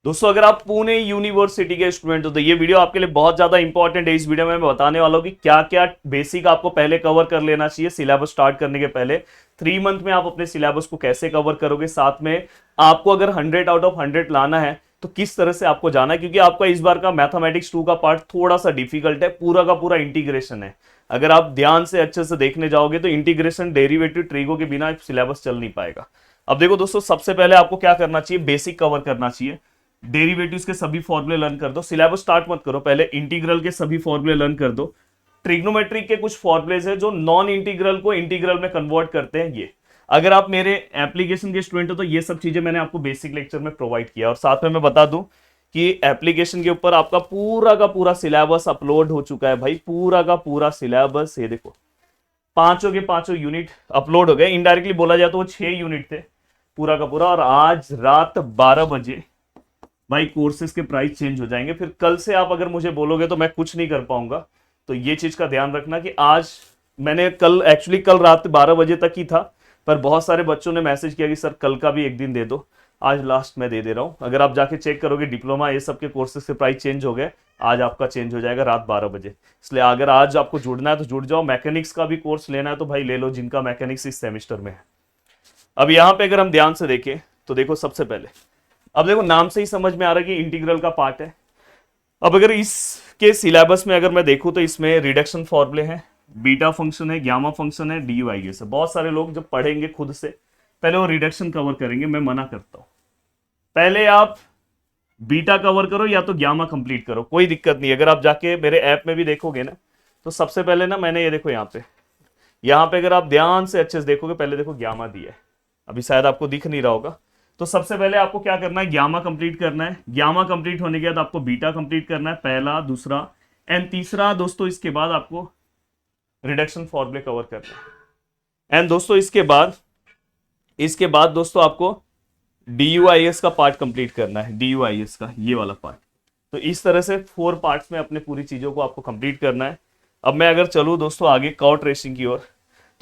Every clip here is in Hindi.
दोस्तों अगर आप पुणे यूनिवर्सिटी के स्टूडेंट हो तो ये वीडियो आपके लिए बहुत ज्यादा इंपॉर्टेंट है। इस वीडियो में मैं बताने वाला हूँ कि क्या क्या बेसिक आपको पहले कवर कर लेना चाहिए सिलेबस स्टार्ट करने के पहले। 3 मंथ में आप अपने सिलेबस को कैसे कवर करोगे, साथ में आपको अगर 100 आउट ऑफ 100 लाना है तो किस तरह से आपको जाना है, क्योंकि आपका इस बार का मैथमेटिक्स 2 का पार्ट थोड़ा सा डिफिकल्ट है। पूरा का पूरा इंटीग्रेशन है। अगर आप ध्यान से अच्छे से देखने जाओगे तो इंटीग्रेशन डेरिवेटिव ट्रिगो के बिना सिलेबस चल नहीं पाएगा। अब देखो दोस्तों, सबसे पहले आपको क्या करना चाहिए, बेसिक कवर करना चाहिए। डेरिवेटिव्स के सभी फॉर्मूले लर्न कर दो। सिलेबस स्टार्ट मत करो, पहले इंटीग्रल के सभी फॉर्मूले लर्न कर दो। ट्रिग्नोमेट्रिक के कुछ फॉर्मूलेज है जो नॉन इंटीग्रल को इंटीग्रल में कन्वर्ट करते हैं। ये अगर आप मेरे एप्लीकेशन के स्टूडेंट हो तो ये सब चीजें मैंने आपको बेसिक लेक्चर में प्रोवाइड किया। और साथ में मैं बता दूं कि एप्लीकेशन के ऊपर आपका पूरा का पूरा सिलेबस अपलोड हो चुका है भाई। पूरा का पूरा सिलेबस, ये देखो, पांचों के पांचों यूनिट अपलोड हो गए। इनडायरेक्टली बोला जाए तो वो 6 यूनिट थे पूरा का पूरा। और आज रात 12 बजे भाई कोर्सेज के प्राइस चेंज हो जाएंगे। फिर कल से आप अगर मुझे बोलोगे तो मैं कुछ नहीं कर पाऊंगा। तो ये चीज का ध्यान रखना कि आज मैंने कल रात 12 बजे तक ही था, पर बहुत सारे बच्चों ने मैसेज किया कि सर कल का भी एक दिन दे दो। आज लास्ट में दे रहा हूं। अगर आप जाके चेक करोगे डिप्लोमा ये सब के कोर्सेज के प्राइस चेंज हो गए। आज आपका चेंज हो जाएगा रात 12 बजे। इसलिए अगर आज आपको जुड़ना है तो जुड़ जाओ। मैकेनिक्स का भी कोर्स लेना है तो भाई ले लो, जिनका मैकेनिक्स इस सेमेस्टर में है। अब यहाँ पे अगर हम ध्यान से देखें तो देखो, सबसे पहले अब देखो नाम से ही समझ में आ रहा है कि इंटीग्रल का पार्ट है। अब अगर इसके सिलेबस में अगर मैं देखूं तो इसमें रिडक्शन फॉर्मूले हैं, बीटा फंक्शन है, गामा फंक्शन है, डी वाई है। बहुत सारे लोग जब पढ़ेंगे खुद से पहले वो रिडक्शन कवर करेंगे। मैं मना करता हूं, पहले आप बीटा कवर करो या तो गामा कंप्लीट करो, कोई दिक्कत नहीं। अगर आप जाके मेरे ऐप में भी देखोगे ना तो सबसे पहले ना मैंने ये देखो यहाँ पे अगर आप ध्यान से अच्छे से देखोगे, पहले देखो गामा दिया है। अभी शायद आपको दिख नहीं रहा होगा। तो सबसे पहले आपको क्या करना है, गामा कंप्लीट करना है। गामा कंप्लीट होने के बाद आपको बीटा कंप्लीट करना है, पहला, दूसरा एंड तीसरा। दोस्तों इसके बाद आपको रिडक्शन फॉर्मूले कवर करना है। एंड दोस्तों इसके बाद दोस्तों आपको DUIS का पार्ट कंप्लीट करना है, DUIS का ये वाला पार्ट। तो इस तरह से 4 पार्ट्स में अपने पूरी चीजों को आपको कंप्लीट करना है। अब मैं अगर चलूँ दोस्तों आगे कर्व ट्रेसिंग की ओर,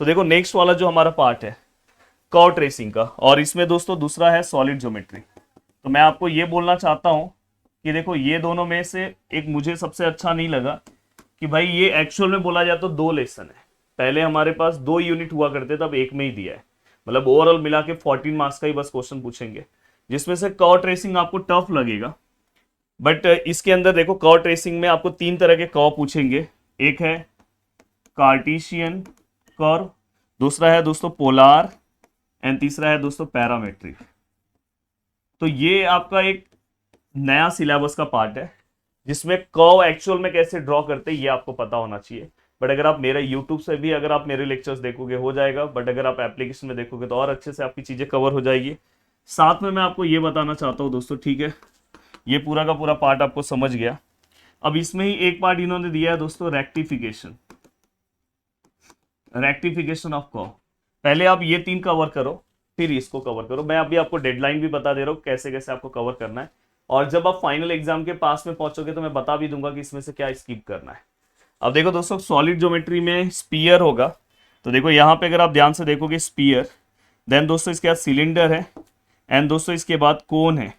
तो देखो नेक्स्ट वाला जो हमारा पार्ट है कर्व ट्रेसिंग का, और इसमें दोस्तों दूसरा है सॉलिड ज्योमेट्री। तो मैं आपको ये बोलना चाहता हूं कि देखो ये दोनों में से एक मुझे सबसे अच्छा नहीं लगा कि भाई ये एक्चुअल में बोला जाए तो 2 लेसन है। पहले हमारे पास 2 यूनिट हुआ करते थे, अब एक में ही दिया है। मतलब ओवरऑल मिला के 14 मार्क्स का ही बस क्वेश्चन पूछेंगे, जिसमें से कर्व ट्रेसिंग आपको टफ लगेगा। बट इसके अंदर देखो कर्व ट्रेसिंग में आपको 3 तरह के कर्व पूछेंगे। एक है कार्टेशियन कर्व, दूसरा है दोस्तों पोलार, एंड तीसरा है दोस्तों पैरामेट्रिक। तो ये आपका एक नया सिलेबस का पार्ट है जिसमें कर्व एक्चुअल में कैसे ड्रॉ करते हैं ये आपको पता होना चाहिए। बट अगर आप मेरे यूट्यूब से भी अगर आप मेरे लेक्चर्स देखोगे हो जाएगा, बट अगर आप एप्लीकेशन में देखोगे तो और अच्छे से आपकी चीजें कवर हो जाएगी। साथ में मैं आपको ये बताना चाहता हूँ दोस्तों, ठीक है, ये पूरा का पूरा पार्ट आपको समझ गया। अब इसमें ही एक पार्ट इन्होंने दिया है दोस्तों, रेक्टिफिकेशन ऑफ कर्व। पहले आप ये 3 कवर करो, फिर इसको कवर करो। मैं अभी आपको डेडलाइन भी बता दे रहा हूँ कैसे कैसे आपको कवर करना है। और जब आप फाइनल एग्जाम के पास में पहुंचोगे तो मैं बता भी दूंगा कि इसमें से क्या स्किप करना है। अब देखो दोस्तों, सॉलिड ज्योमेट्री में स्पीयर होगा। तो देखो यहाँ पे अगर आप ध्यान से देखोगे स्पीयर, देन दोस्तों इसके बाद सिलेंडर है, एंड दोस्तों इसके बाद कोन है।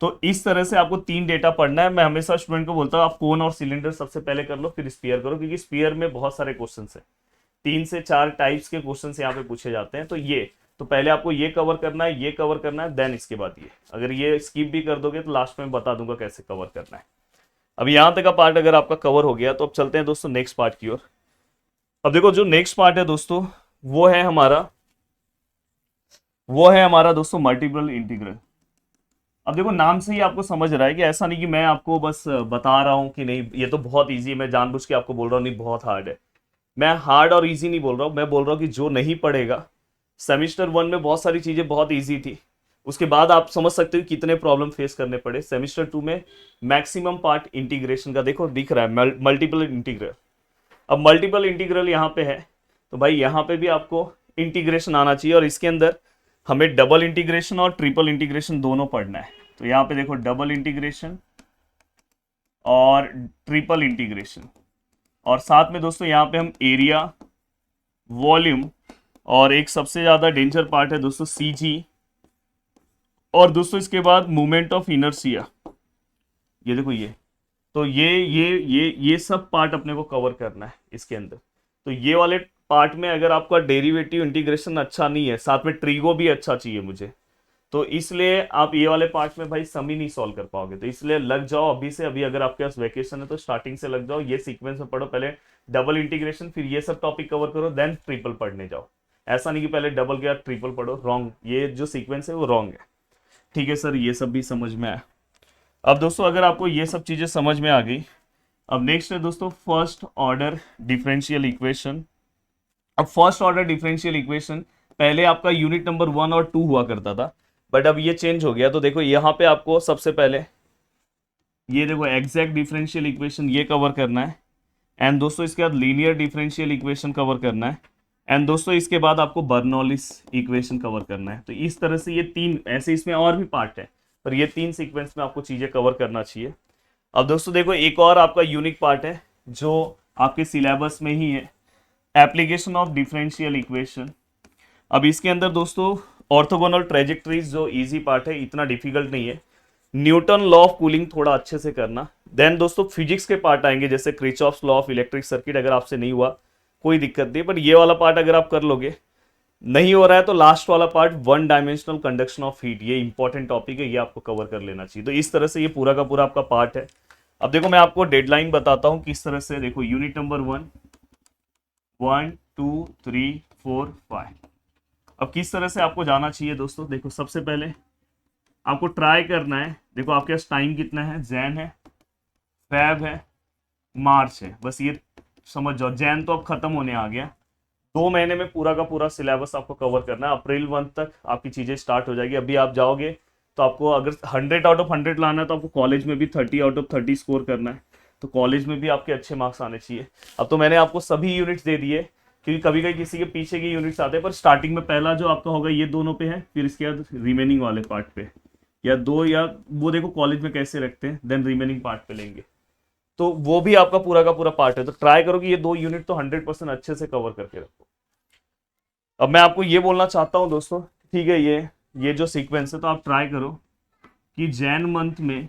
तो इस तरह से आपको 3 डेटा पढ़ना है। मैं हमेशा स्टूडेंट को बोलता हूँ आप कोन और सिलेंडर सबसे पहले कर लो, फिर स्पीयर करो, क्योंकि स्पीयर में बहुत सारे क्वेश्चन है। 3 से 4 टाइप्स के क्वेश्चन यहाँ पे पूछे जाते हैं। तो पहले आपको ये कवर करना है, ये कवर करना है, देन इसके बाद ये। अगर ये स्किप भी कर दोगे तो लास्ट में बता दूंगा कैसे कवर करना है। अब यहां तक का पार्ट अगर आपका कवर हो गया तो अब चलते हैं दोस्तों नेक्स्ट पार्ट की ओर। अब देखो जो नेक्स्ट पार्ट है दोस्तों वो है हमारा दोस्तों मल्टीपल इंटीग्रल। अब देखो नाम से ही आपको समझ रहा है कि ऐसा नहीं कि मैं आपको बस बता रहा हूं कि नहीं ये तो बहुत ईजी है, मैं जानबूझ के आपको बोल रहा हूँ नहीं बहुत हार्ड है। मैं हार्ड और इजी नहीं बोल रहा हूँ, मैं बोल रहा हूँ कि जो नहीं पढ़ेगा, सेमिस्टर 1 में बहुत सारी चीजें बहुत इजी थी, उसके बाद आप समझ सकते हो कितने प्रॉब्लम फेस करने पड़े। सेमिस्टर 2 में मैक्सिमम पार्ट इंटीग्रेशन का देखो दिख रहा है, मल्टीपल इंटीग्रल। अब मल्टीपल इंटीग्रल यहाँ पे है तो भाई यहाँ पे भी आपको इंटीग्रेशन आना चाहिए, और इसके अंदर हमें डबल इंटीग्रेशन और ट्रिपल इंटीग्रेशन दोनों पढ़ना है। तो यहाँ पे देखो डबल इंटीग्रेशन और ट्रिपल इंटीग्रेशन, और साथ में दोस्तों यहाँ पे हम एरिया, वॉल्यूम, और एक सबसे ज्यादा डेंजर पार्ट है दोस्तों CG और दोस्तों इसके बाद मूवमेंट ऑफ इनर्शिया, ये देखो ये, तो ये सब पार्ट अपने को कवर करना है इसके अंदर। तो ये वाले पार्ट में अगर आपका डेरिवेटिव इंटीग्रेशन अच्छा नहीं है, साथ में ट्रिगो भी अच्छा चाहिए मुझे, तो इसलिए आप ये वाले पार्ट में भाई सम ही नहीं सॉल्व कर पाओगे। तो इसलिए लग जाओ अभी से, अभी अगर आपके पास वैकेशन है तो स्टार्टिंग से लग जाओ, ये सीक्वेंस में पढ़ो, पहले डबल इंटीग्रेशन, फिर ये सब टॉपिक कवर करो, देन ट्रिपल पढ़ने जाओ। ऐसा नहीं कि पहले डबल के बाद ट्रिपल पढ़ो, रॉन्ग, ये जो सीक्वेंस है वो रॉन्ग है। ठीक है सर, ये सब भी समझ में आया। अब दोस्तों अगर आपको ये सब चीजें समझ में आ गई, अब नेक्स्ट है दोस्तों फर्स्ट ऑर्डर डिफरेंशियल इक्वेशन। अब फर्स्ट ऑर्डर डिफरेंशियल इक्वेशन पहले आपका यूनिट नंबर 1 और 2 हुआ करता था, बट अब ये चेंज हो गया। तो देखो यहाँ पे आपको सबसे पहले ये देखो एग्जैक्ट डिफरेंशियल इक्वेशन ये कवर करना है, एंड दोस्तों इसके बाद लीनियर डिफरेंशियल इक्वेशन कवर करना है, एंड दोस्तों इसके बाद आपको बर्नौलिस इक्वेशन कवर करना है। तो इस तरह से ये तीन, ऐसे इसमें और भी पार्ट है, पर ये तीन सीक्वेंस में आपको चीजें कवर करना चाहिए। अब दोस्तों देखो एक और आपका यूनिक पार्ट है जो आपके सिलेबस में ही है, एप्लीकेशन ऑफ डिफरेंशियल इक्वेशन। अब इसके अंदर दोस्तों ऑर्थोगोनल ट्रेजेक्टरीज जो इजी पार्ट है, इतना डिफिकल्ट नहीं है। न्यूटन लॉ ऑफ कूलिंग थोड़ा अच्छे से करना। देन दोस्तों फिजिक्स के पार्ट आएंगे, जैसे Kirchhoff's law of electric circuit, अगर आपसे नहीं हुआ कोई दिक्कत नहीं, बट ये वाला पार्ट अगर आप कर लोगे, नहीं हो रहा है तो लास्ट वाला part one dimensional conduction of heat, ये इंपॉर्टेंट टॉपिक है, ये आपको कवर कर लेना चाहिए। तो इस तरह से ये पूरा का पूरा आपका पार्ट है। अब देखो मैं आपको डेडलाइन बताता हूँ किस तरह से। देखो यूनिट नंबर 1 2 3 4 5, अब किस तरह से आपको जाना चाहिए दोस्तों। देखो सबसे पहले आपको ट्राई करना है, देखो आपके पास टाइम कितना है, जैन है, फेब है, मार्च है, बस ये समझ जाओ। जैन तो अब खत्म होने आ गया, 2 महीने में पूरा का पूरा सिलेबस आपको कवर करना है। अप्रैल 1 तक आपकी चीजें स्टार्ट हो जाएगी। अभी आप जाओगे तो आपको अगर 100 आउट ऑफ 100 लाना है तो आपको कॉलेज में भी 30 आउट ऑफ 30 स्कोर करना है, तो कॉलेज में भी आपके अच्छे मार्क्स आने चाहिए। अब तो मैंने आपको सभी यूनिट्स दे दिए, क्योंकि कभी कभी किसी के पीछे के यूनिट्स आते हैं, पर स्टार्टिंग में पहला जो आपका होगा ये दोनों पे है, फिर इसके बाद रिमेनिंग वाले पार्ट पे, या दो, या वो देखो कॉलेज में कैसे रखते हैं, देन रिमेनिंग पार्ट पे लेंगे, तो वो भी आपका पूरा का पूरा पार्ट है। तो ट्राई करो कि ये 2 यूनिट तो 100% अच्छे से कवर करके रखो। अब मैं आपको ये बोलना चाहता हूँ दोस्तों, ठीक है, ये जो सीक्वेंस है, तो आप ट्राई करो कि जैन मंथ में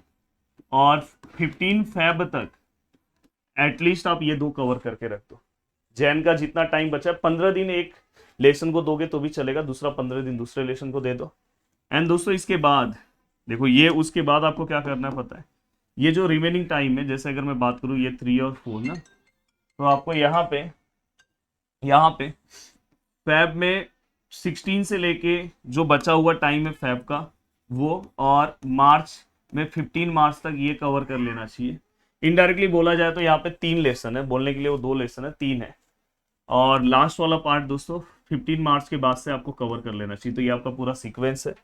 और 15 फेब तक एटलीस्ट आप ये 2 कवर करके रख दो। जैन का जितना टाइम बचा है, 15 दिन एक लेसन को दोगे तो भी चलेगा, दूसरा 15 दिन दूसरे लेसन को दे दो। एंड दोस्तों इसके बाद देखो ये, उसके बाद आपको क्या करना है पता है, ये जो रिमेनिंग टाइम है, जैसे अगर मैं बात करूँ ये 3 और 4 ना, तो आपको यहाँ पे फैब में 16 से लेके जो बचा हुआ टाइम है फैब का वो, और मार्च में 15 मार्च तक ये कवर कर लेना चाहिए। इनडायरेक्टली बोला जाए तो यहाँ पे 3 लेसन है, बोलने के लिए वो 2 लेसन है, 3 है। और लास्ट वाला पार्ट दोस्तों 15 मार्च के बाद से आपको कवर कर लेना चाहिए। तो ये आपका पूरा सीक्वेंस है।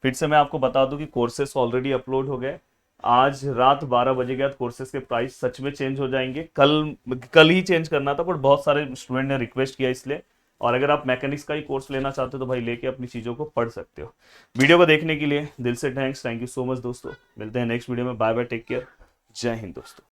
फिर से मैं आपको बता दूं कि कोर्सेस ऑलरेडी अपलोड हो गए। आज रात 12 बजे के बाद कोर्सेज के प्राइस सच में चेंज हो जाएंगे। कल ही चेंज करना था, बट बहुत सारे स्टूडेंट ने रिक्वेस्ट किया इसलिए। और अगर आप मैकेनिक्स का ही कोर्स लेना चाहते हो तो भाई लेके अपनी चीज़ों को पढ़ सकते हो। वीडियो को देखने के लिए दिल से थैंक यू सो मच दोस्तों। मिलते हैं नेक्स्ट वीडियो में। बाय बाय, टेक केयर, जय हिंद दोस्तों।